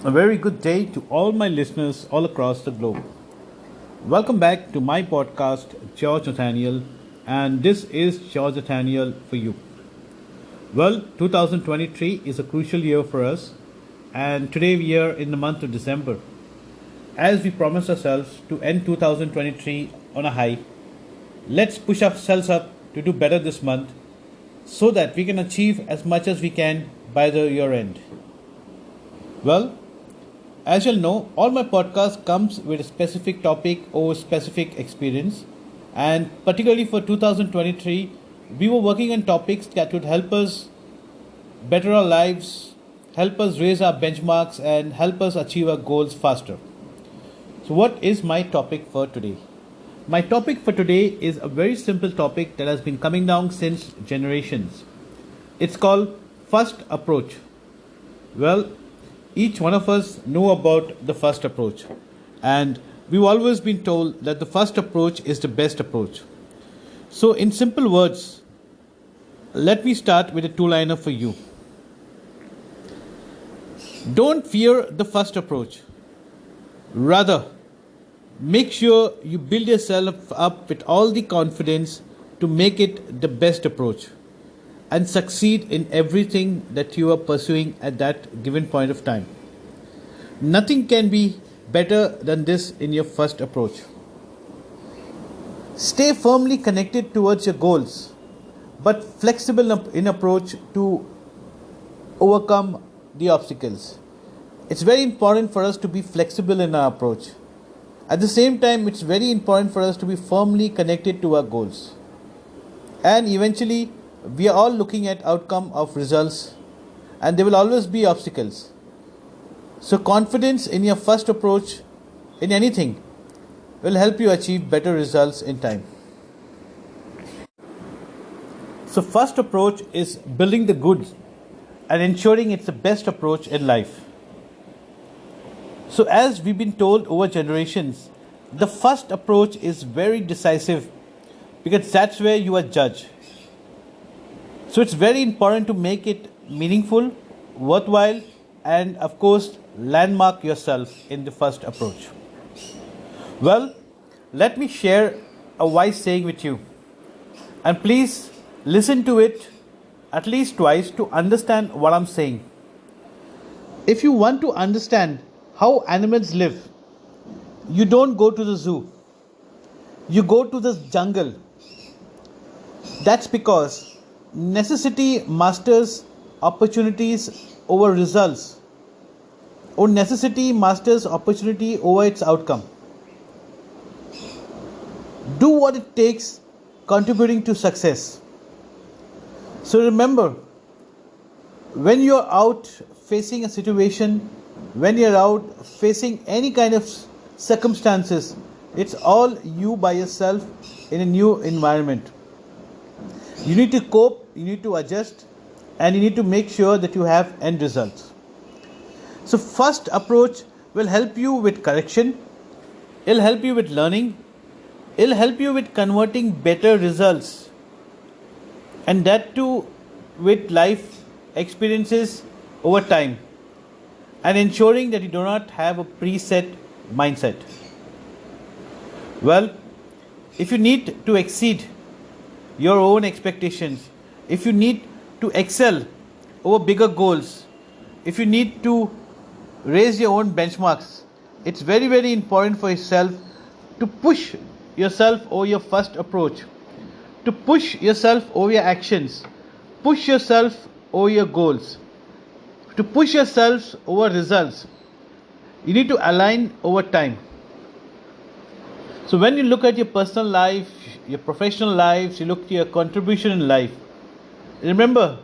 A very good day to all my listeners all across the globe. Welcome back to my podcast, George Nathaniel, and this is George Nathaniel for you. Well, 2023 is a crucial year for us, and today we are in the month of December. As we promised ourselves to end 2023 on a high, let's push ourselves up to do better this month so that we can achieve as much as we can by the year end. Well, as you'll know, all my podcast comes with a specific topic or specific experience. And particularly for 2023, we were working on topics that would help us better our lives, help us raise our benchmarks, and help us achieve our goals faster. So, what is my topic for today? My topic for today is a very simple topic that has been coming down since generations. It's called first approach. Well, each one of us know about the first approach, and we've always been told that the first approach is the best approach. So in simple words, let me start with a two-liner for you. Don't fear the first approach. Rather, make sure you build yourself up with all the confidence to make it the best approach and succeed in everything that you are pursuing at that given point of time. Nothing can be better than this in your first approach. Stay firmly connected towards your goals, but flexible in approach to overcome the obstacles. It's very important for us to be flexible in our approach. At the same time, it's very important for us to be firmly connected to our goals. And eventually, we are all looking at outcome of results, and there will always be obstacles. So confidence in your first approach in anything will help you achieve better results in time. So first approach is building the goods and ensuring it's the best approach in life. So as we've been told over generations, the first approach is very decisive because that's where you are judged. So it's very important to make it meaningful, worthwhile, and of course, landmark yourself in the first approach. Well, let me share a wise saying with you. And please listen to it at least twice to understand what I'm saying. If you want to understand how animals live, you don't go to the zoo. You go to the jungle. That's because necessity masters opportunities over results, or necessity masters opportunity over its outcome. Do what it takes contributing to success. So remember, when you're out facing a situation, when you're out facing any kind of circumstances, it's all you by yourself in a new environment. You need to cope, you need to adjust, and you need to make sure that you have end results. So first approach will help you with correction, it'll help you with learning, it'll help you with converting better results, and that too with life experiences over time, and ensuring that you do not have a preset mindset. Well, if you need to exceed your own expectations, if you need to excel over bigger goals, if you need to raise your own benchmarks, it's very, very important for yourself to push yourself over your first approach, to push yourself over your actions, push yourself over your goals, to push yourself over results. You need to align over time. So when you look at your personal life, your professional lives, you look at your contribution in life, remember,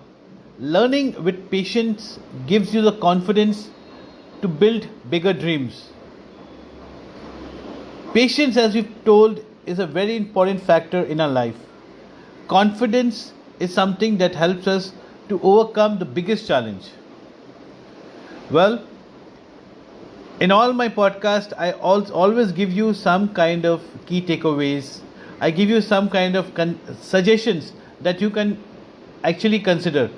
learning with patience gives you the confidence to build bigger dreams. Patience, as we've told, is a very important factor in our life. Confidence is something that helps us to overcome the biggest challenge. Well, in all my podcasts, I always give you some kind of key takeaways. I give you some kind of suggestions that you can actually consider.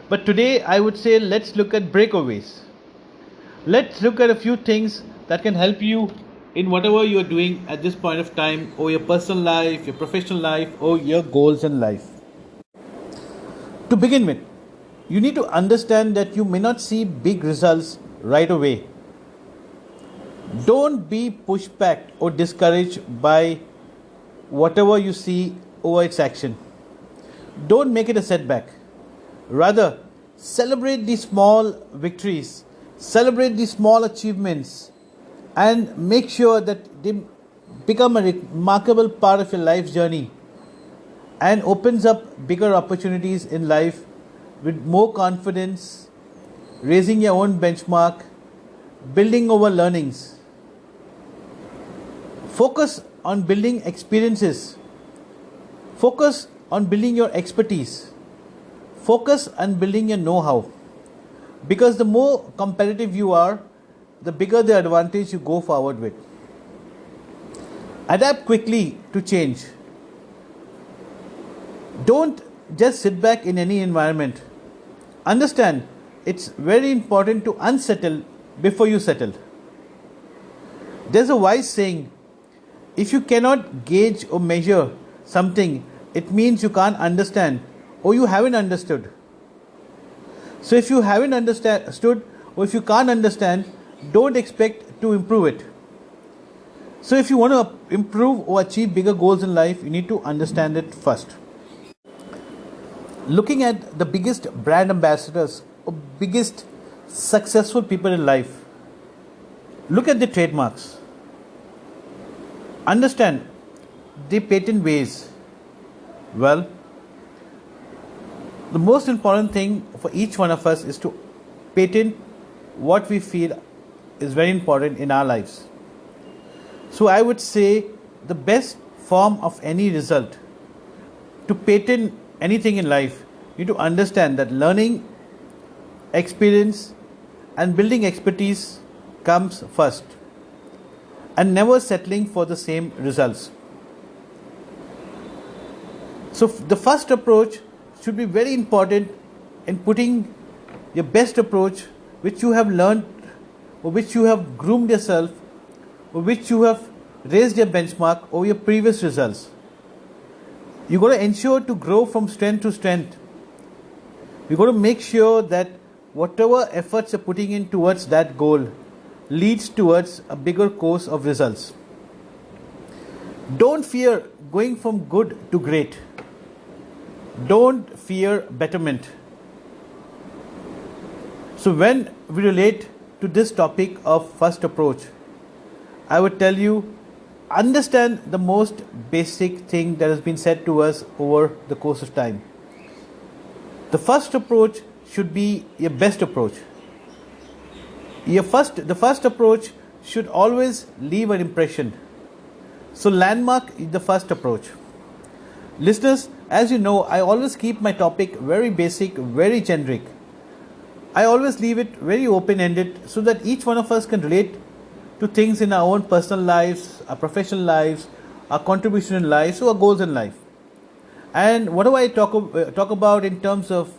But today I would say let's look at breakaways. Let's look at a few things that can help you in whatever you're doing at this point of time, or your personal life, your professional life, or your goals in life. To begin with, you need to understand that you may not see big results right away. Don't be pushed back or discouraged by whatever you see over its action. Don't make it a setback. Rather, celebrate the small victories, celebrate the small achievements, and make sure that they become a remarkable part of your life journey and opens up bigger opportunities in life with more confidence, raising your own benchmark, building over learnings. Focus on building experiences. Focus on building your expertise. Focus on building your know-how. Because the more competitive you are, the bigger the advantage you go forward with. Adapt quickly to change. Don't just sit back in any environment. Understand, it's very important to unsettle before you settle. There's a wise saying, if you cannot gauge or measure something, it means you can't understand or you haven't understood. So if you haven't understood or if you can't understand, don't expect to improve it. So if you want to improve or achieve bigger goals in life, you need to understand it first. Looking at the biggest brand ambassadors or biggest successful people in life, look at the trademarks. Understand the patent ways. Well, the most important thing for each one of us is to patent what we feel is very important in our lives. So I would say the best form of any result to patent anything in life, you need to understand that learning, experience, and building expertise comes first, and never settling for the same results. So the first approach should be very important in putting your best approach, which you have learned, or which you have groomed yourself, or which you have raised your benchmark over your previous results. You've got to ensure to grow from strength to strength. You've got to make sure that whatever efforts you're putting in towards that goal leads towards a bigger course of results. Don't fear going from good to great. Don't fear betterment. So when we relate to this topic of first approach, I would tell you, understand the most basic thing that has been said to us over the course of time. The first approach should be your best approach. The first approach should always leave an impression. So landmark the first approach. Listeners, as you know, I always keep my topic very basic, very generic. I always leave it very open-ended so that each one of us can relate to things in our own personal lives, our professional lives, our contribution in life, so our goals in life. And whatever I talk about in terms of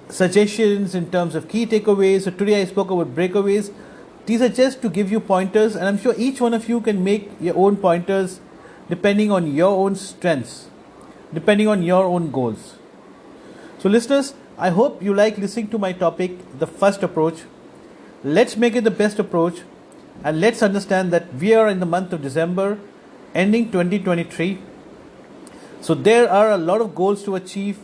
suggestions, in terms of key takeaways, so today I spoke about breakaways. These are just to give you pointers, and I'm sure each one of you can make your own pointers depending on your own strengths, depending on your own goals. So listeners, I hope you like listening to my topic, the first approach. Let's make it the best approach, and let's understand that we are in the month of December, ending 2023. So there are a lot of goals to achieve.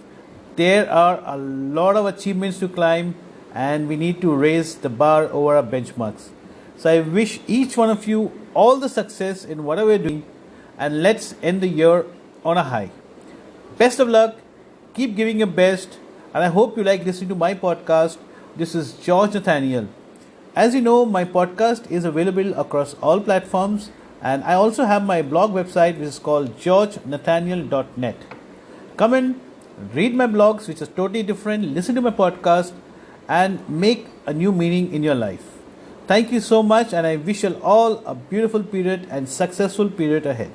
There are a lot of achievements to climb, and we need to raise the bar over our benchmarks. So I wish each one of you all the success in whatever you're doing, and let's end the year on a high. Best of luck, keep giving your best, and I hope you like listening to my podcast. This is George Nathaniel. As you know, my podcast is available across all platforms, and I also have my blog website which is called georgenathaniel.net. Come in, read my blogs which is totally different, listen to my podcast, and make a new meaning in your life. Thank you so much, and I wish you all a beautiful period and successful period ahead.